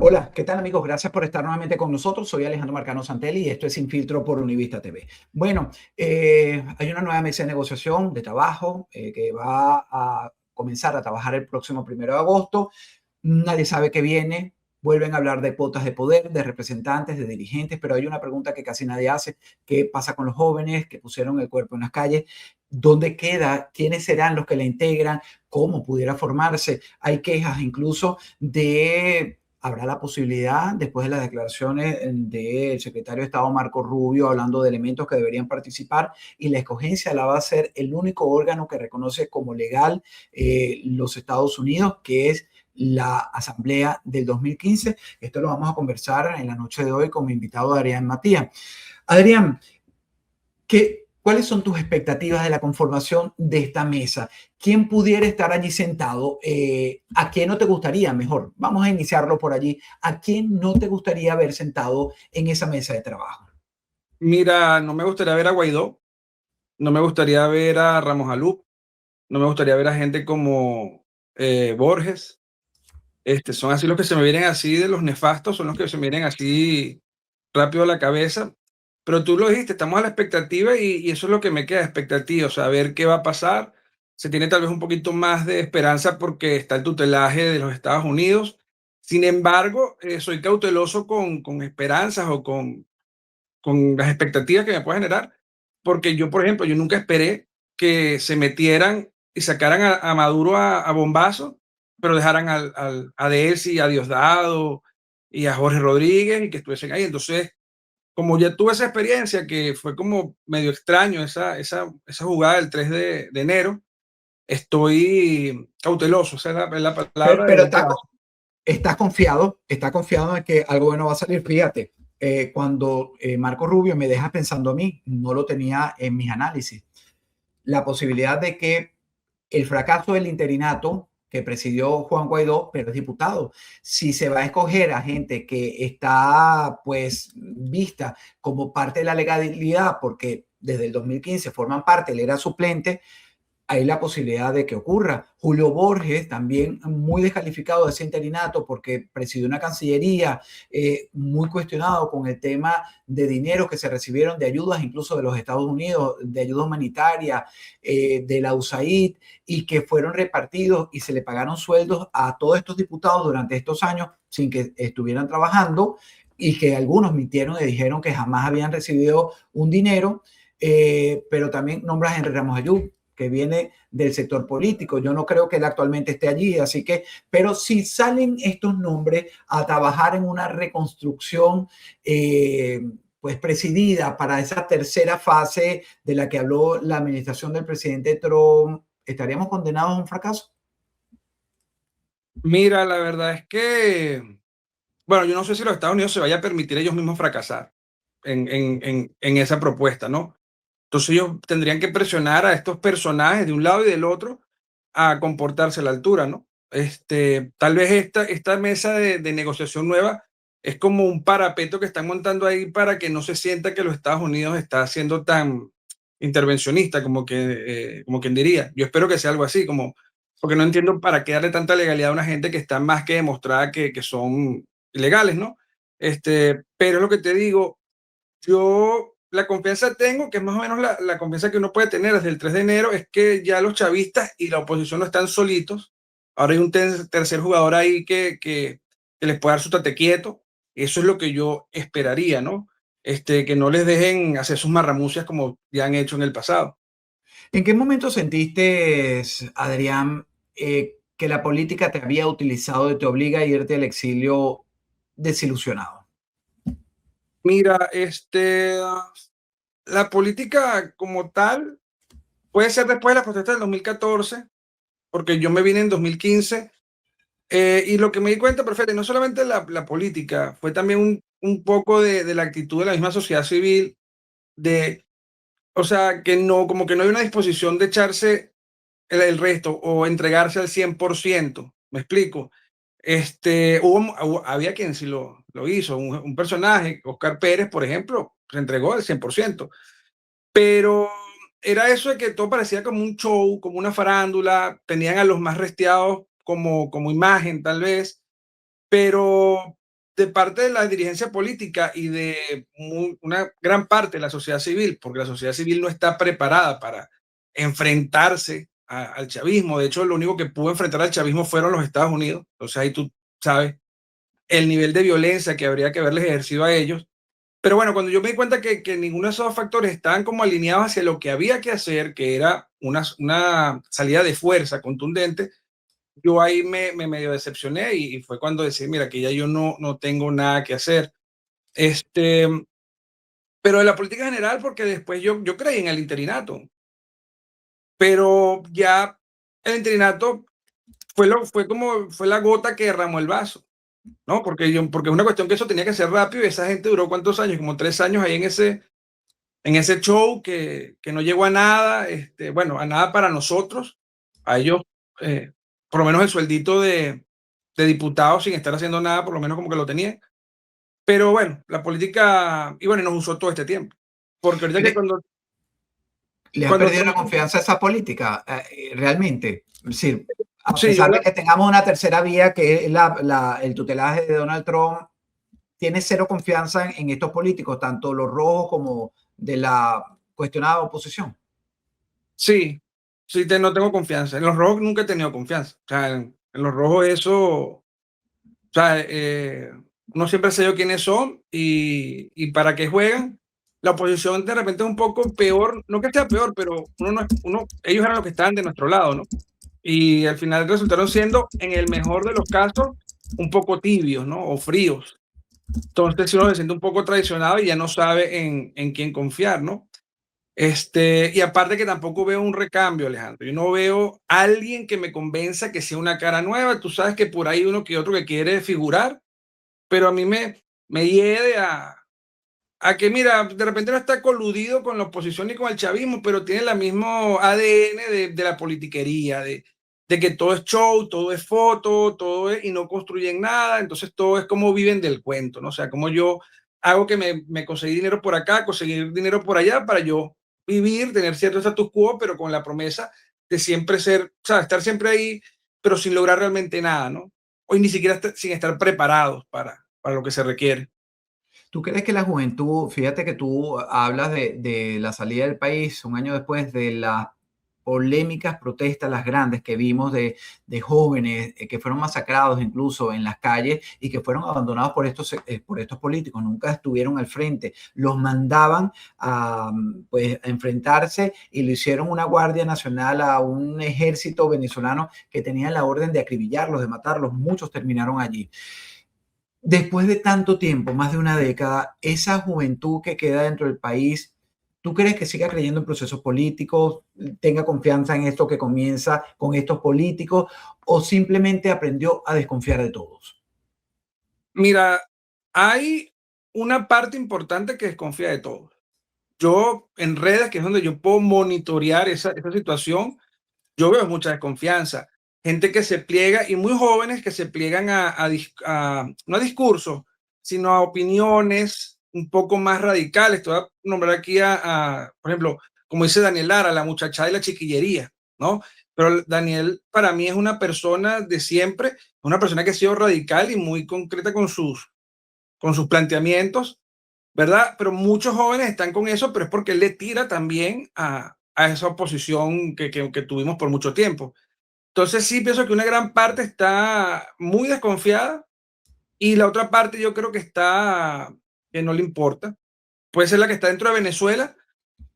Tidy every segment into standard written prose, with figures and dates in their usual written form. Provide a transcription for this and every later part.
Hola, ¿qué tal amigos? Gracias por estar nuevamente con nosotros. Soy Alejandro Marcano Santelli y esto es Sin Filtro por Univista TV. Bueno, hay una nueva mesa de negociación de trabajo que va a comenzar a trabajar el próximo 1 de agosto. Nadie sabe qué viene. Vuelven a hablar de cuotas de poder, de representantes, de dirigentes, pero hay una pregunta que casi nadie hace. ¿Qué pasa con los jóvenes que pusieron el cuerpo en las calles? ¿Dónde queda? ¿Quiénes serán los que la integran? ¿Cómo pudiera formarse? Hay quejas incluso de... Habrá la posibilidad, después de las declaraciones del secretario de Estado Marco Rubio, hablando de elementos que deberían participar, y la escogencia la va a ser el único órgano que reconoce como legal los Estados Unidos, que es la Asamblea del 2015. Esto lo vamos a conversar en la noche de hoy con mi invitado Adrián Matías. Adrián, ¿cuáles son tus expectativas de la conformación de esta mesa? ¿Quién pudiera estar allí sentado? ¿A quién no te gustaría? Mejor, vamos a iniciarlo por allí. ¿A quién no te gustaría ver sentado en esa mesa de trabajo? Mira, no me gustaría ver a Guaidó, no me gustaría ver a Ramos Alup, no me gustaría ver a gente como Borges. Son así los que se me vienen así de los nefastos, son los que se me vienen así rápido a la cabeza. Pero tú lo dijiste, estamos a la expectativa y eso es lo que me queda, expectativa, o sea, ver qué va a pasar. Se tiene tal vez un poquito más de esperanza porque está el tutelaje de los Estados Unidos. Sin embargo, soy cauteloso con esperanzas o con las expectativas que me puede generar, porque yo, por ejemplo, yo nunca esperé que se metieran y sacaran a Maduro a bombazo, pero dejaran a Delcy, a Diosdado y a Jorge Rodríguez y que estuviesen ahí. Entonces, como ya tuve esa experiencia, que fue como medio extraño esa jugada del 3 de enero, estoy cauteloso, esa es la Pero, palabra de pero un paso. estás confiado en que algo bueno va a salir. Fíjate, cuando Marco Rubio me deja pensando a mí, no lo tenía en mis análisis. La posibilidad de que el fracaso del interinato que presidió Juan Guaidó, pero es diputado. Si se va a escoger a gente que está pues vista como parte de la legalidad, porque desde el 2015 forman parte, él era suplente, hay la posibilidad de que ocurra. Julio Borges, también muy descalificado de ese interinato porque presidió una cancillería, muy cuestionado con el tema de dinero que se recibieron de ayudas, incluso de los Estados Unidos, de ayuda humanitaria, de la USAID, y que fueron repartidos y se le pagaron sueldos a todos estos diputados durante estos años sin que estuvieran trabajando, y que algunos mintieron y dijeron que jamás habían recibido un dinero. Pero también nombra a Henry Ramos Ayub, que viene del sector político. Yo no creo que él actualmente esté allí, así que, pero si salen estos nombres a trabajar en una reconstrucción, pues presidida para esa tercera fase de la que habló la administración del presidente Trump, ¿estaríamos condenados a un fracaso? Mira, la verdad es que, bueno, yo no sé si los Estados Unidos se vaya a permitir ellos mismos fracasar en esa propuesta, ¿no? Entonces ellos tendrían que presionar a estos personajes de un lado y del otro a comportarse a la altura, ¿no? Tal vez esta mesa de negociación nueva es como un parapeto que están montando ahí para que no se sienta que los Estados Unidos está siendo tan intervencionista como quien diría. Yo espero que sea algo así, como, porque no entiendo para qué darle tanta legalidad a una gente que está más que demostrada que son ilegales, ¿no? Pero es lo que te digo, yo la confianza tengo, que es más o menos la confianza que uno puede tener desde el 3 de enero, es que ya los chavistas y la oposición no están solitos. Ahora hay un tercer jugador ahí que les puede dar su tate quieto. Eso es lo que yo esperaría, ¿no? Que no les dejen hacer sus marramucias como ya han hecho en el pasado. ¿En qué momento sentiste, Adrián, que la política te había utilizado y te obliga a irte al exilio desilusionado? Mira, la política como tal puede ser después de la protesta del 2014, porque yo me vine en 2015. Y lo que me di cuenta, perfecto, no solamente la política, fue también un poco de la actitud de la misma sociedad civil, de, o sea, que no, como que no hay una disposición de echarse el resto o entregarse al 100%. ¿Me explico? Había quien sí lo hizo, un personaje, Oscar Pérez, por ejemplo, se entregó al 100%, pero era eso de que todo parecía como un show, como una farándula, tenían a los más restiados como imagen, tal vez, pero de parte de la dirigencia política y de una gran parte de la sociedad civil, porque la sociedad civil no está preparada para enfrentarse al chavismo. De hecho, lo único que pudo enfrentar al chavismo fueron los Estados Unidos. Entonces ahí tú sabes el nivel de violencia que habría que haberles ejercido a ellos. Pero bueno, cuando yo me di cuenta que ninguno de esos dos factores estaban como alineados hacia lo que había que hacer, que era una salida de fuerza contundente, yo ahí me medio decepcioné y fue cuando decidí, mira, que ya yo no tengo nada que hacer. Este, pero de la política general, porque después yo creí en el interinato, pero ya el interinato fue la gota que derramó el vaso, ¿no? Porque es una cuestión que eso tenía que ser rápido y esa gente duró ¿cuántos años? Como 3 años ahí en ese show que no llegó a nada, bueno, a nada para nosotros, a ellos, por lo menos el sueldito de diputados sin estar haciendo nada, por lo menos como que lo tenían. Pero bueno, la política, y bueno, y nos usó todo este tiempo. Porque ahorita que ¿Le has cuando perdido la confianza a esa política realmente? Es decir, a sí, yo pesar de que tengamos una tercera vía, que es el tutelaje de Donald Trump, ¿tienes cero confianza en estos políticos, tanto los rojos como de la cuestionada oposición? sí, no tengo confianza. En los rojos nunca he tenido confianza. O sea, en los rojos eso, o sea, uno siempre sabe quiénes son y para qué juegan. La oposición de repente es un poco peor, no que sea peor, pero ellos eran los que estaban de nuestro lado, ¿no? Y al final resultaron siendo, en el mejor de los casos, un poco tibios, ¿no? O fríos. Entonces uno se siente un poco traicionado y ya no sabe en quién confiar, ¿no? Y aparte que tampoco veo un recambio, Alejandro. Yo no veo a alguien que me convenza que sea una cara nueva. Tú sabes que por ahí uno que otro que quiere figurar, pero a mí me hiede a que, mira, de repente no está coludido con la oposición ni con el chavismo, pero tiene el mismo ADN de la politiquería, de que todo es show, todo es foto, y no construyen nada, entonces todo es como viven del cuento, ¿no? O sea, como yo hago que me conseguí dinero por acá, conseguir dinero por allá para yo vivir, tener cierto status quo, pero con la promesa de siempre ser, o sea, estar siempre ahí, pero sin lograr realmente nada, ¿no? Hoy ni siquiera sin estar preparados para lo que se requiere. ¿Tú crees que la juventud, fíjate que tú hablas de la salida del país un año después de las polémicas protestas, las grandes que vimos de jóvenes que fueron masacrados incluso en las calles y que fueron abandonados por estos políticos, nunca estuvieron al frente, los mandaban pues, a enfrentarse y le hicieron una Guardia Nacional a un ejército venezolano que tenía la orden de acribillarlos, de matarlos, muchos terminaron allí. Después de tanto tiempo, más de una década, esa juventud que queda dentro del país, ¿tú crees que siga creyendo en procesos políticos, tenga confianza en esto que comienza con estos políticos o simplemente aprendió a desconfiar de todos? Mira, hay una parte importante que desconfía de todo. Yo en redes, que es donde yo puedo monitorear esa situación, yo veo mucha desconfianza. Gente que se pliega y muy jóvenes que se pliegan no a discursos, sino a opiniones un poco más radicales. Te voy a nombrar aquí por ejemplo, como dice Daniel Lara, la muchacha de la chiquillería, ¿no? Pero Daniel para mí es una persona de siempre, una persona que ha sido radical y muy concreta con sus planteamientos, ¿verdad? Pero muchos jóvenes están con eso, pero es porque él le tira también a esa oposición que tuvimos por mucho tiempo. Entonces sí pienso que una gran parte está muy desconfiada y la otra parte yo creo que está que no le importa. Puede ser la que está dentro de Venezuela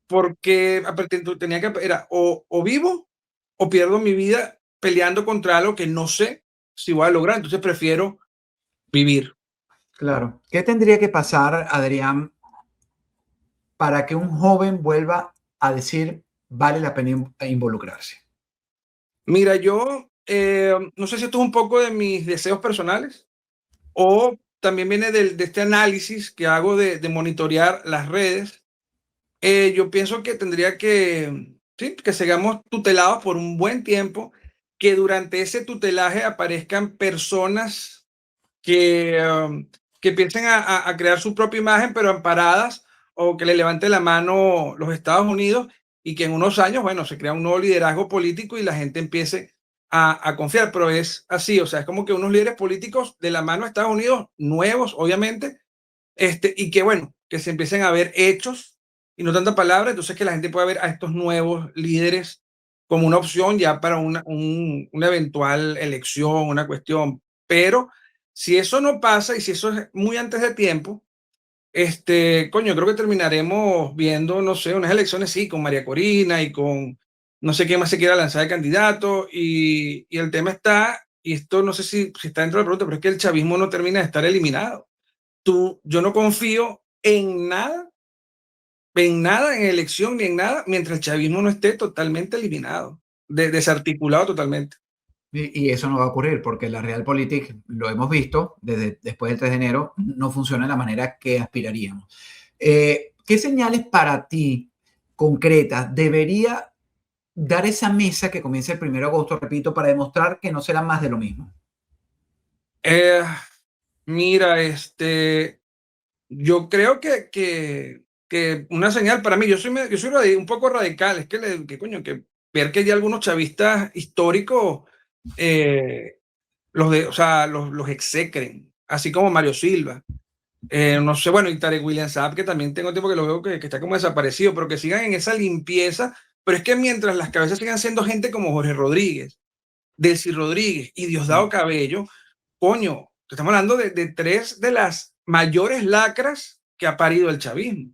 porque tenía que era o vivo o pierdo mi vida peleando contra algo que no sé si voy a lograr. Entonces prefiero vivir. Claro. ¿Qué tendría que pasar, Adrián, para que un joven vuelva a decir vale la pena involucrarse? Mira, yo no sé si esto es un poco de mis deseos personales o también viene de este análisis que hago de monitorear las redes. Yo pienso que tendría sí, que sigamos tutelados por un buen tiempo, que durante ese tutelaje aparezcan personas que piensen a crear su propia imagen, pero amparadas o que le levante la mano los Estados Unidos y que en unos años, bueno, se crea un nuevo liderazgo político y la gente empiece a confiar, pero es así, o sea, es como que unos líderes políticos de la mano de Estados Unidos, nuevos, obviamente, y que bueno, que se empiecen a ver hechos y no tanta palabra, entonces que la gente pueda ver a estos nuevos líderes como una opción ya para una eventual elección, una cuestión. Pero si eso no pasa y si eso es muy antes de tiempo, coño, creo que terminaremos viendo, no sé, unas elecciones, sí, con María Corina y con no sé qué más se quiera lanzar de candidato. Y el tema está, y esto no sé si está dentro de la pregunta, pero es que el chavismo no termina de estar eliminado. Yo no confío en nada, en elección ni en nada, mientras el chavismo no esté totalmente eliminado, desarticulado totalmente. Y eso no va a ocurrir porque la Realpolitik, lo hemos visto desde después del 3 de enero, no funciona de la manera que aspiraríamos. ¿Qué señales para ti concretas debería dar esa mesa que comienza el 1 de agosto, repito, para demostrar que no será más de lo mismo? Eh, Mira, yo creo que una señal para mí, yo soy un poco radical, es que coño, que ver que hay algunos chavistas históricos, o sea, los execren, así como Mario Silva. No sé, bueno, y Tarek William Saab, que también tengo tiempo que lo veo que está como desaparecido, pero que sigan en esa limpieza. Pero es que mientras las cabezas sigan siendo gente como Jorge Rodríguez, Delcy Rodríguez y Diosdado Cabello, coño, estamos hablando de tres de las mayores lacras que ha parido el chavismo,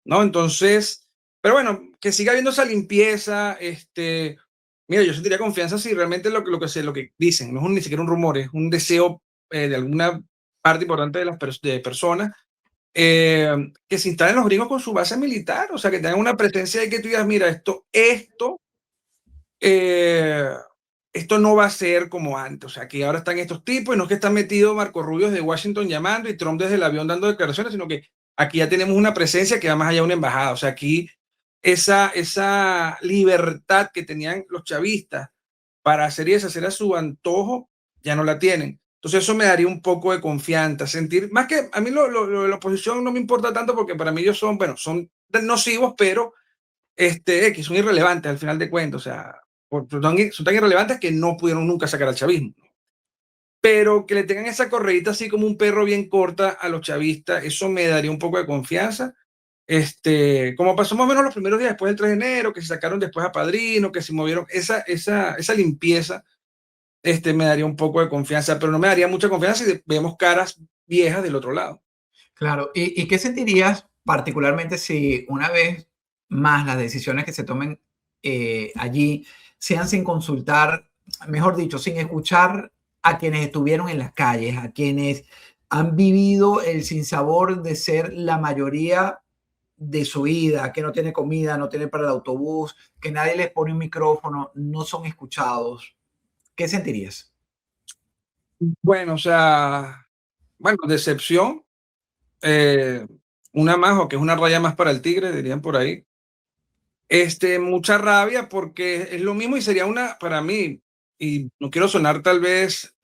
¿no? Entonces, pero bueno, que siga habiendo esa limpieza, mira, yo sentiría confianza si realmente lo que dicen, no es ni siquiera un rumor, es un deseo de alguna parte importante de las personas, que se instalen los gringos con su base militar, o sea, que tengan una presencia de que tú digas, mira, eh, esto no va a ser como antes, o sea, que ahora están estos tipos y no es que están metidos Marco Rubio desde Washington llamando y Trump desde el avión dando declaraciones, sino que aquí ya tenemos una presencia que va más allá de una embajada, o sea, aquí esa libertad que tenían los chavistas para hacer y deshacer a su antojo, ya no la tienen. Entonces eso me daría un poco de confianza, sentir, más que a mí lo de la oposición no me importa tanto porque para mí ellos son, bueno, son nocivos, pero que son irrelevantes al final de cuentas, o sea, son tan irrelevantes que no pudieron nunca sacar al chavismo. Pero que le tengan esa correíta así como un perro bien corta a los chavistas, eso me daría un poco de confianza. Como pasó más o menos los primeros días después del 3 de enero, que se sacaron después a Padrino, que se movieron, esa limpieza, me daría un poco de confianza, pero no me daría mucha confianza si vemos caras viejas del otro lado. Claro, ¿y qué sentirías particularmente si una vez más las decisiones que se tomen allí sean sin consultar, mejor dicho, sin escuchar a quienes estuvieron en las calles, a quienes han vivido el sinsabor de ser la mayoría de su vida, que no tiene comida, no tiene para el autobús, que nadie les pone un micrófono, no son escuchados? ¿Qué sentirías? Bueno, o sea, bueno, decepción, eh, una más o que es una raya más para el tigre, dirían por ahí. Mucha rabia porque es lo mismo y sería para mí, y no quiero sonar tal vez,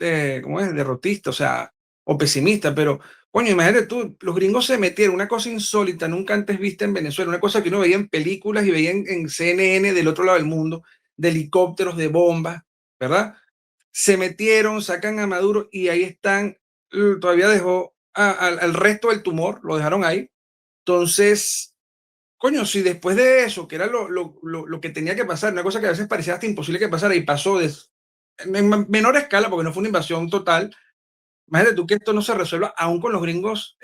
¿cómo es? Derrotista, o sea, o pesimista, pero, coño, imagínate tú, los gringos se metieron, una cosa insólita, nunca antes vista en Venezuela, una cosa que uno veía en películas y veía en CNN del otro lado del mundo, de helicópteros, de bombas, ¿verdad? Se metieron, sacan a Maduro y ahí están, todavía dejó al resto del tumor, lo dejaron ahí. Entonces, coño, si después de eso, que era lo que tenía que pasar, una cosa que a veces parecía hasta imposible que pasara y pasó en menor escala, porque no fue una invasión total, imagínate tú que esto no se resuelva aún con los gringos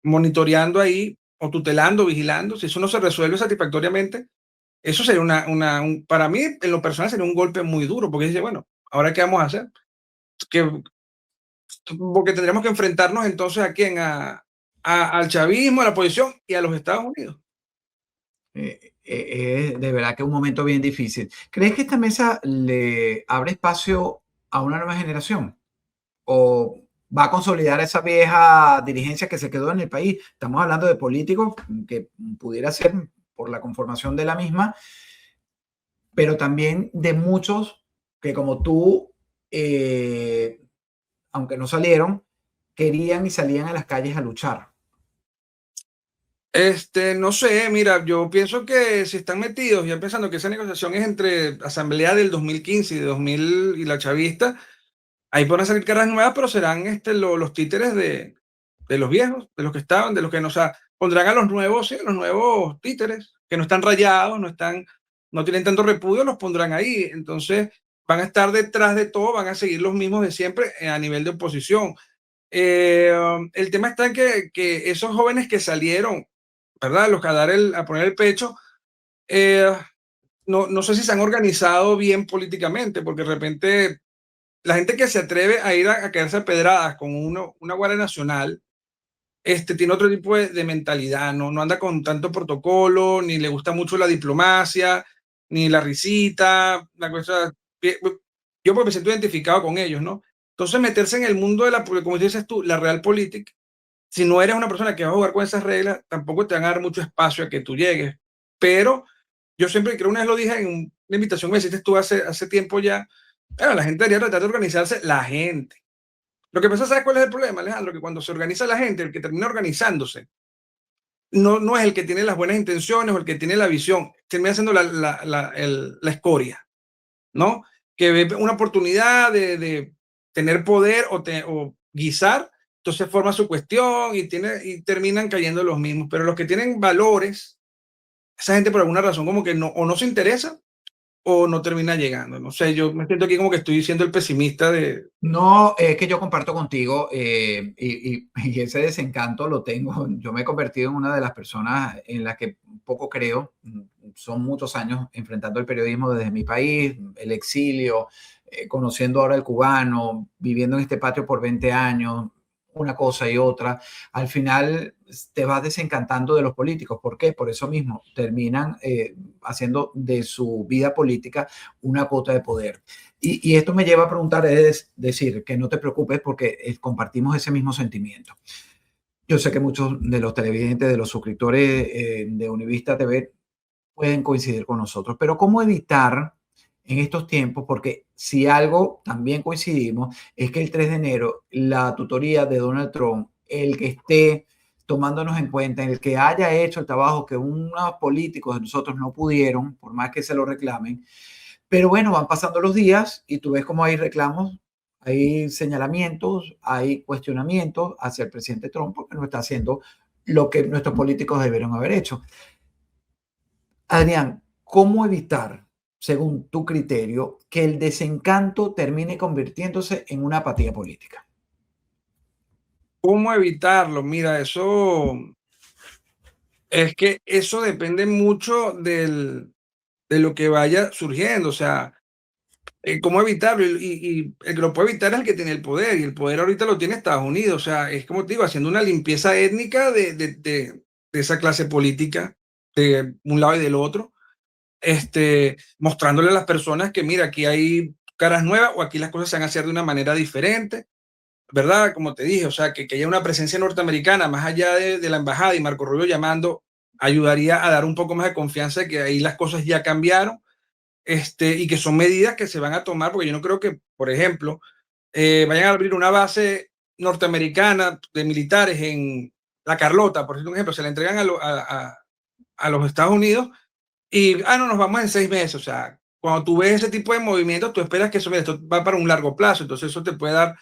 monitoreando ahí o tutelando, vigilando, si eso no se resuelve satisfactoriamente, eso sería para mí, en lo personal, sería un golpe muy duro, porque dice, bueno, ¿ahora qué vamos a hacer? Que, porque tendríamos que enfrentarnos entonces a quién, al chavismo, a la oposición y a los Estados Unidos. Es de verdad que es un momento bien difícil. ¿Crees que esta mesa le abre espacio a una nueva generación? ¿O va a consolidar esa vieja dirigencia que se quedó en el país? Estamos hablando de políticos que pudiera ser por la conformación de la misma, pero también de muchos que como tú, aunque no salieron, querían y salían a las calles a luchar. No sé, mira, yo pienso que si están metidos, ya pensando que esa negociación es entre Asamblea del 2015 y 2000 y la chavista, ahí podrán salir caras nuevas, pero serán los títeres de los viejos, de los que estaban, de los que no, o sea, pondrán a los nuevos, sí, a los nuevos títeres, que no están rayados, no tienen tanto repudio, los pondrán ahí. Entonces, van a estar detrás de todo, van a seguir los mismos de siempre a nivel de oposición. El tema está en que esos jóvenes que salieron, ¿verdad? Los que a poner el pecho, eh, no sé si se han organizado bien políticamente, porque de repente la gente que se atreve a ir a caerse a pedradas con una Guardia Nacional, tiene otro tipo de mentalidad, no anda con tanto protocolo, ni le gusta mucho la diplomacia, ni la risita, la cosa. Yo porque me siento identificado con ellos, ¿no? Entonces meterse en el mundo de como dices tú, la realpolitik, si no eres una persona que va a jugar con esas reglas, tampoco te van a dar mucho espacio a que tú llegues. Pero yo siempre, creo una vez lo dije en una invitación que me hiciste tú hace tiempo ya, bueno, la gente debería tratar de organizarse, la gente. Lo que pasa, ¿sabes cuál es el problema, Alejandro? Que cuando se organiza la gente, el que termina organizándose, no es el que tiene las buenas intenciones o el que tiene la visión, termina siendo la escoria, ¿no? Que ve una oportunidad de tener poder o guisar, entonces forma su cuestión y terminan cayendo los mismos. Pero los que tienen valores, esa gente por alguna razón como que o no se interesa o no termina llegando. No sé, yo me siento aquí como que estoy siendo el pesimista de... No, es que yo comparto contigo y ese desencanto lo tengo. Yo me he convertido en una de las personas en las que poco creo. Son muchos años enfrentando el periodismo desde mi país, el exilio, conociendo ahora el cubano, viviendo en este patio por 20 años, una cosa y otra. Al final te vas desencantando de los políticos. ¿Por qué? Por eso mismo terminan haciendo de su vida política una cuota de poder. Y esto me lleva a preguntar, es decir, que no te preocupes porque compartimos ese mismo sentimiento. Yo sé que muchos de los televidentes, de los suscriptores de Univista TV pueden coincidir con nosotros, pero ¿cómo evitar en estos tiempos? Porque si algo también coincidimos es que el 3 de enero la tutoría de Donald Trump, el que esté tomándonos en cuenta, el que haya hecho el trabajo que unos políticos de nosotros no pudieron, por más que se lo reclamen, pero bueno, van pasando los días y tú ves cómo hay reclamos, hay señalamientos, hay cuestionamientos hacia el presidente Trump porque no está haciendo lo que nuestros políticos debieron haber hecho. Adrián, ¿cómo evitar, según tu criterio, que el desencanto termine convirtiéndose en una apatía política? ¿Cómo evitarlo? Mira, es que eso depende mucho de lo que vaya surgiendo, o sea, cómo evitarlo. Y el que lo puede evitar es el que tiene el poder, y el poder ahorita lo tiene Estados Unidos, o sea, es como te digo, haciendo una limpieza étnica de esa clase política, de un lado y del otro, mostrándole a las personas que, mira, aquí hay caras nuevas o aquí las cosas se van a hacer de una manera diferente, ¿verdad? Como te dije, o sea, que haya una presencia norteamericana más allá de la embajada y Marco Rubio llamando, ayudaría a dar un poco más de confianza de que ahí las cosas ya cambiaron, y que son medidas que se van a tomar, porque yo no creo que, por ejemplo, vayan a abrir una base norteamericana de militares en La Carlota, por ejemplo, se la entregan a los Estados Unidos y, no, nos vamos en 6 meses, o sea, cuando tú ves ese tipo de movimientos, tú esperas que eso, mira, esto va para un largo plazo, entonces eso te puede dar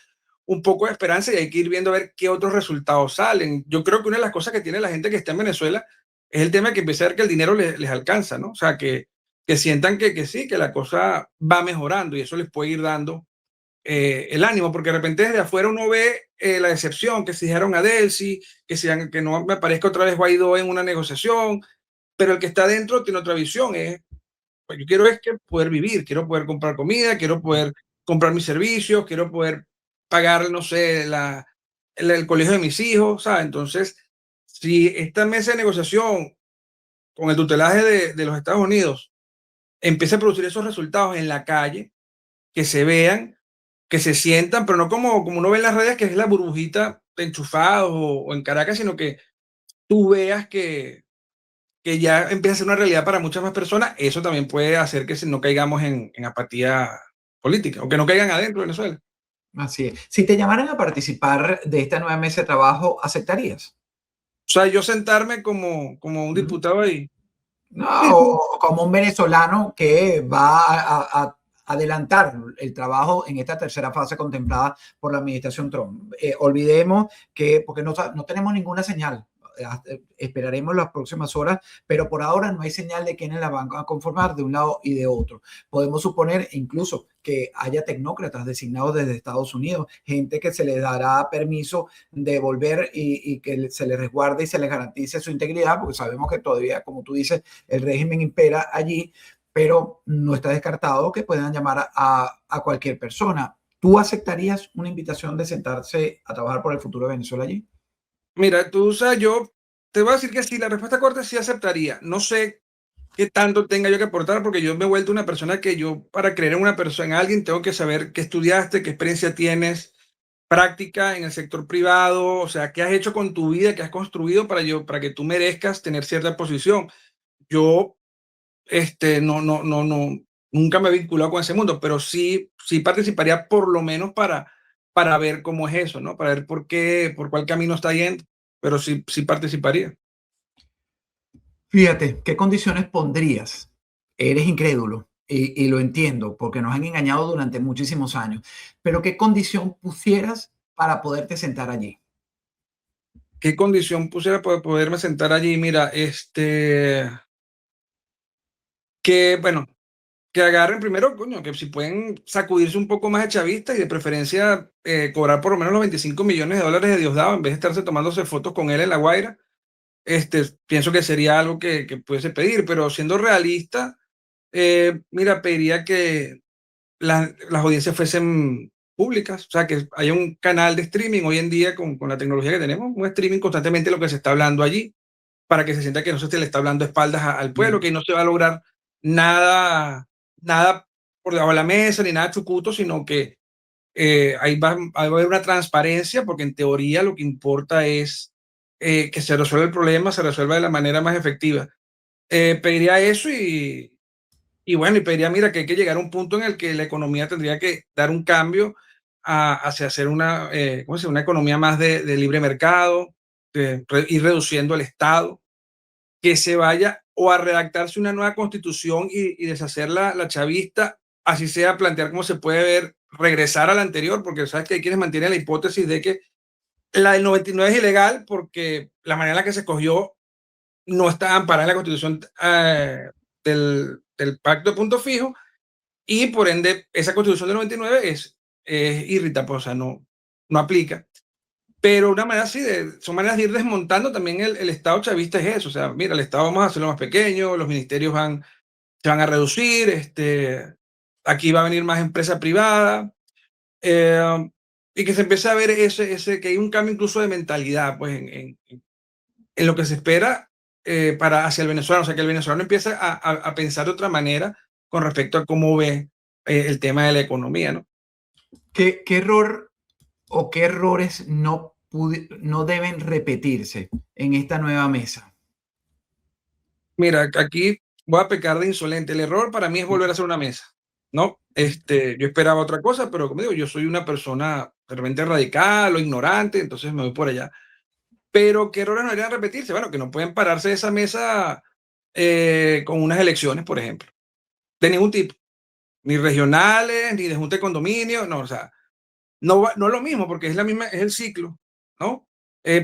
un poco de esperanza y hay que ir viendo a ver qué otros resultados salen. Yo creo que una de las cosas que tiene la gente que está en Venezuela es el tema de que empieza a ver que el dinero les alcanza, ¿no? O sea, que sientan que sí, que la cosa va mejorando y eso les puede ir dando el ánimo, porque de repente desde afuera uno ve la decepción, que se dijeron a Delcy, que no me aparezca otra vez Guaidó en una negociación, pero el que está dentro tiene otra visión, pues yo quiero es que poder vivir, quiero poder comprar comida, quiero poder comprar mis servicios, quiero poder pagar, no sé, el colegio de mis hijos, ¿sabes? Entonces, si esta mesa de negociación con el tutelaje de los Estados Unidos empieza a producir esos resultados en la calle, que se vean, que se sientan, pero no como uno ve en las redes, que es la burbujita de enchufados o en Caracas, sino que tú veas que ya empieza a ser una realidad para muchas más personas, eso también puede hacer que no caigamos en apatía política o que no caigan adentro de Venezuela. Así es. Si te llamaran a participar de esta nueva mesa de trabajo, ¿aceptarías? O sea, yo sentarme como un diputado ahí. No, o como un venezolano que va a adelantar el trabajo en esta tercera fase contemplada por la administración Trump. Olvidemos que, porque no tenemos ninguna señal, esperaremos las próximas horas, pero por ahora no hay señal de quiénes la van a conformar de un lado y de otro. Podemos suponer incluso que haya tecnócratas designados desde Estados Unidos, gente que se les dará permiso de volver y que se les resguarde y se les garantice su integridad, porque sabemos que todavía, como tú dices, el régimen impera allí, pero no está descartado que puedan llamar a cualquier persona. ¿Tú aceptarías una invitación de sentarse a trabajar por el futuro de Venezuela allí? Mira, tú, o sea, yo te voy a decir que sí, la respuesta corta sí aceptaría. No sé qué tanto tenga yo que aportar, porque yo me he vuelto una persona que yo, para creer en una persona, en alguien, tengo que saber qué estudiaste, qué experiencia tienes, práctica en el sector privado, o sea, qué has hecho con tu vida, qué has construido para que tú merezcas tener cierta posición. Yo, no, nunca me he vinculado con ese mundo, pero sí participaría por lo menos para ver cómo es eso, ¿no? Para ver por cuál camino está yendo, pero sí participaría. Fíjate, ¿qué condiciones pondrías? Eres incrédulo y lo entiendo porque nos han engañado durante muchísimos años, pero ¿qué condición pusieras para poderte sentar allí? ¿Qué condición pusiera para poderme sentar allí? Mira, que bueno, que agarren primero, coño, que si pueden sacudirse un poco más de chavistas y de preferencia cobrar por lo menos los 25 millones de dólares de Diosdado en vez de estarse tomándose fotos con él en La Guaira. Pienso que sería algo que pudiese pedir, pero siendo realista, mira, pediría que las audiencias fuesen públicas, o sea, que haya un canal de streaming hoy en día con la tecnología que tenemos, un streaming constantemente de lo que se está hablando allí, para que se sienta que no se le está hablando a espaldas al pueblo, que no se va a lograr nada, nada por debajo de la mesa, ni nada chucuto, sino que ahí va a haber una transparencia, porque en teoría lo que importa es que se resuelva el problema, se resuelva de la manera más efectiva. Pediría eso y bueno, y pediría, mira, que hay que llegar a un punto en el que la economía tendría que dar un cambio hacia hacer una, ¿cómo se llama? Una economía más de libre mercado, ir reduciendo el Estado, que se vaya o a redactarse una nueva constitución y deshacer la chavista, así sea plantear cómo se puede ver, regresar a la anterior, porque sabes que hay quienes mantienen la hipótesis de que la del 99 es ilegal porque la manera en la que se escogió no está amparada en la constitución del pacto de punto fijo y por ende esa constitución del 99 es irrita, pues, o sea, no aplica. Pero una manera así, son maneras de ir desmontando también el Estado chavista es eso. O sea, mira, el Estado vamos a hacerlo más pequeño, los ministerios se van a reducir, aquí va a venir más empresa privada, eh, y que se empiece a ver que hay un cambio incluso de mentalidad, pues, en lo que se espera para hacia el venezolano. O sea, que el venezolano empiece a pensar de otra manera con respecto a cómo ve el tema de la economía, ¿no? ¿Qué error o qué errores no deben repetirse en esta nueva mesa? Mira, aquí voy a pecar de insolente. El error para mí es volver a hacer una mesa, ¿no? Yo esperaba otra cosa, pero como digo, yo soy una persona de repente radical o ignorante, entonces me voy por allá. Pero ¿qué errores no deberían repetirse? Bueno, que no pueden pararse de esa mesa con unas elecciones, por ejemplo, de ningún tipo, ni regionales, ni de junta de condominio, no, o sea, no es lo mismo, porque es el ciclo, ¿no?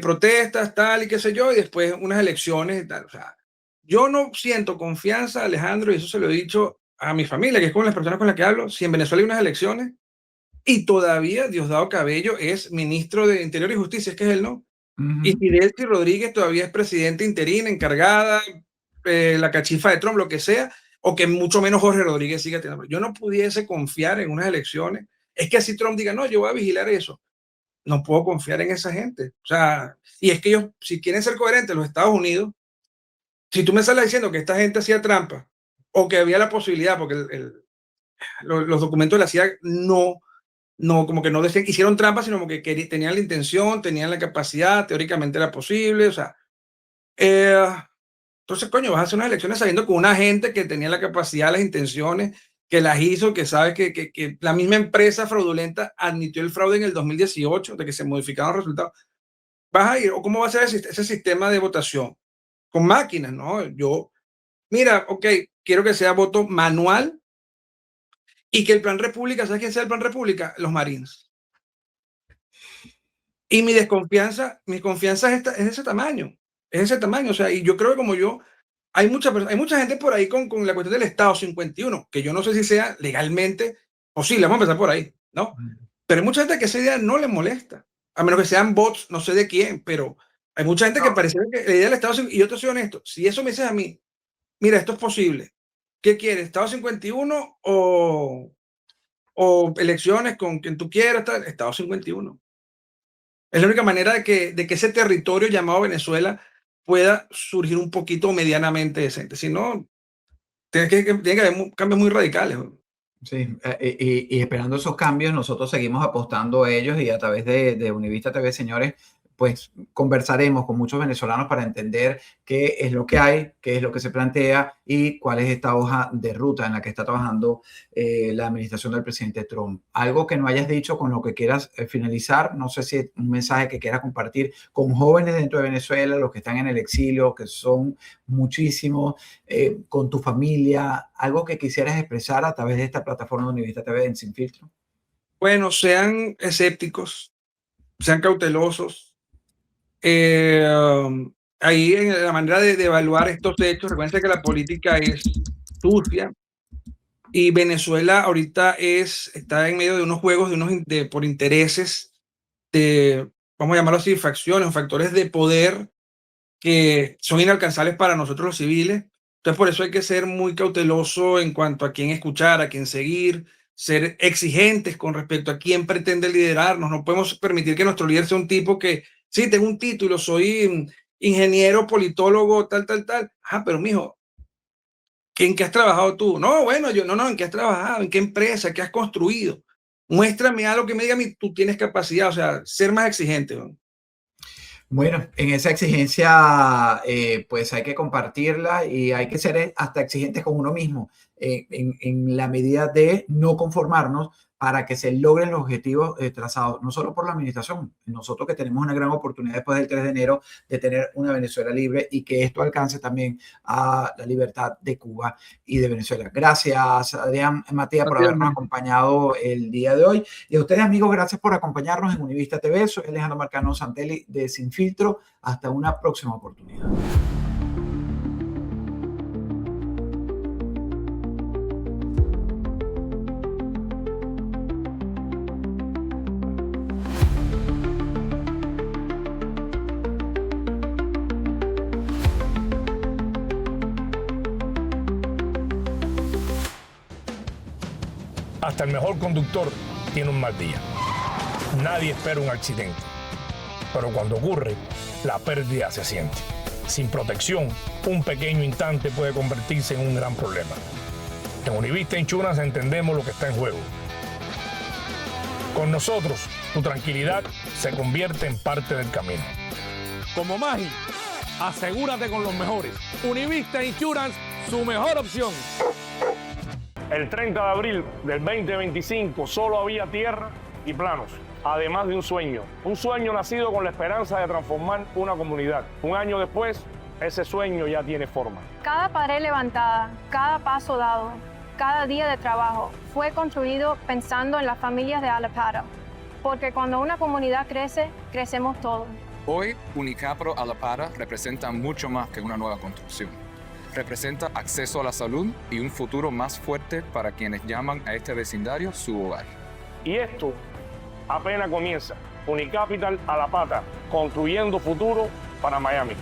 Protestas, tal y qué sé yo, y después unas elecciones y tal. O sea, yo no siento confianza, Alejandro, y eso se lo he dicho a mi familia, que es con las personas con las que hablo, si en Venezuela hay unas elecciones y todavía Diosdado Cabello es ministro de Interior y Justicia, es que es él, ¿no? Y Ujú. si Delcy Rodríguez todavía es presidente interina, encargada, la cachifa de Trump, lo que sea, o que mucho menos Jorge Rodríguez siga teniendo. Yo no pudiese confiar en unas elecciones. Es que así Trump diga, no, yo voy a vigilar eso. No puedo confiar en esa gente. O sea, y es que ellos, si quieren ser coherentes, los Estados Unidos, si tú me sales diciendo que esta gente hacía trampa o que había la posibilidad, porque los documentos de la CIA no, como que no decían que hicieron trampa, sino como que tenían la intención, tenían la capacidad, teóricamente era posible, o sea, eh, entonces, coño, vas a hacer unas elecciones sabiendo que una gente que tenía la capacidad, las intenciones, que las hizo, que sabe que la misma empresa fraudulenta admitió el fraude en el 2018, de que se modificaron los resultados. vas a ir, o cómo va a ser ese sistema de votación, con máquinas, ¿no? Mira, ok, quiero que sea voto manual y que el Plan República, ¿sabes quién sea el Plan República? Los Marines. Y mi confianza es ese tamaño, o sea, y yo creo que como yo, hay mucha gente por ahí con la cuestión del Estado 51, que yo no sé si sea legalmente posible, vamos a empezar por ahí, ¿no? Pero hay mucha gente que esa idea no le molesta, a menos que sean bots, no sé de quién, pero hay mucha gente que parece que la idea del Estado, y yo te soy honesto, si eso me dices a mí, mira, esto es posible, ¿qué quieres? ¿Estado 51 o elecciones con quien tú quieras? Estado 51. Es la única manera de que ese territorio llamado Venezuela pueda surgir un poquito medianamente decente. Si no, tiene que haber cambios muy radicales. Sí, y esperando esos cambios, nosotros seguimos apostando a ellos y a través de Univista TV, señores, pues conversaremos con muchos venezolanos para entender qué es lo que hay, qué es lo que se plantea y cuál es esta hoja de ruta en la que está trabajando la administración del presidente Trump. Algo que no hayas dicho con lo que quieras finalizar, no sé si un mensaje que quieras compartir con jóvenes dentro de Venezuela, los que están en el exilio, que son muchísimos, con tu familia, algo que quisieras expresar a través de esta plataforma de Univista TV en Sin Filtro. Bueno, sean escépticos, sean cautelosos. Ahí en la manera de evaluar estos hechos, recuerden que la política es sucia y Venezuela ahorita está en medio de unos juegos por intereses vamos a llamarlo así, facciones o factores de poder que son inalcanzables para nosotros los civiles. Entonces, por eso hay que ser muy cauteloso en cuanto a quién escuchar, a quién seguir, ser exigentes con respecto a quién pretende liderarnos. No podemos permitir que nuestro líder sea un tipo que, sí, tengo un título, soy ingeniero, politólogo, tal. Pero mijo, ¿en qué has trabajado tú? No, bueno, ¿en qué has trabajado? ¿En qué empresa? ¿Qué has construido? Muéstrame algo que me diga a mí, tú tienes capacidad, o sea, ser más exigente, ¿no? Bueno, en esa exigencia, pues hay que compartirla y hay que ser hasta exigentes con uno mismo en la medida de no conformarnos para que se logren los objetivos trazados, no solo por la administración, nosotros que tenemos una gran oportunidad después del 3 de enero de tener una Venezuela libre y que esto alcance también a la libertad de Cuba y de Venezuela. Gracias, Adrián Matías, por habernos acompañado el día de hoy. Y a ustedes, amigos, gracias por acompañarnos en Univista TV. Soy Alejandro Marcano Santelli de Sin Filtro. Hasta una próxima oportunidad. Hasta el mejor conductor tiene un mal día. Nadie espera un accidente, pero cuando ocurre, la pérdida se siente. Sin protección, un pequeño instante puede convertirse en un gran problema. En Univista Insurance entendemos lo que está en juego. Con nosotros, tu tranquilidad se convierte en parte del camino. Como Maggi, asegúrate con los mejores. Univista Insurance, su mejor opción. El 30 de abril del 2025 solo había tierra y planos, además de un sueño nacido con la esperanza de transformar una comunidad. Un año después, ese sueño ya tiene forma. Cada pared levantada, cada paso dado, cada día de trabajo fue construido pensando en las familias de Alapata, porque cuando una comunidad crece, crecemos todos. Hoy, Unicapro Alapata representa mucho más que una nueva construcción. Representa acceso a la salud y un futuro más fuerte para quienes llaman a este vecindario su hogar. Y esto apenas comienza. Unicapital Alapata, construyendo futuro para Miami.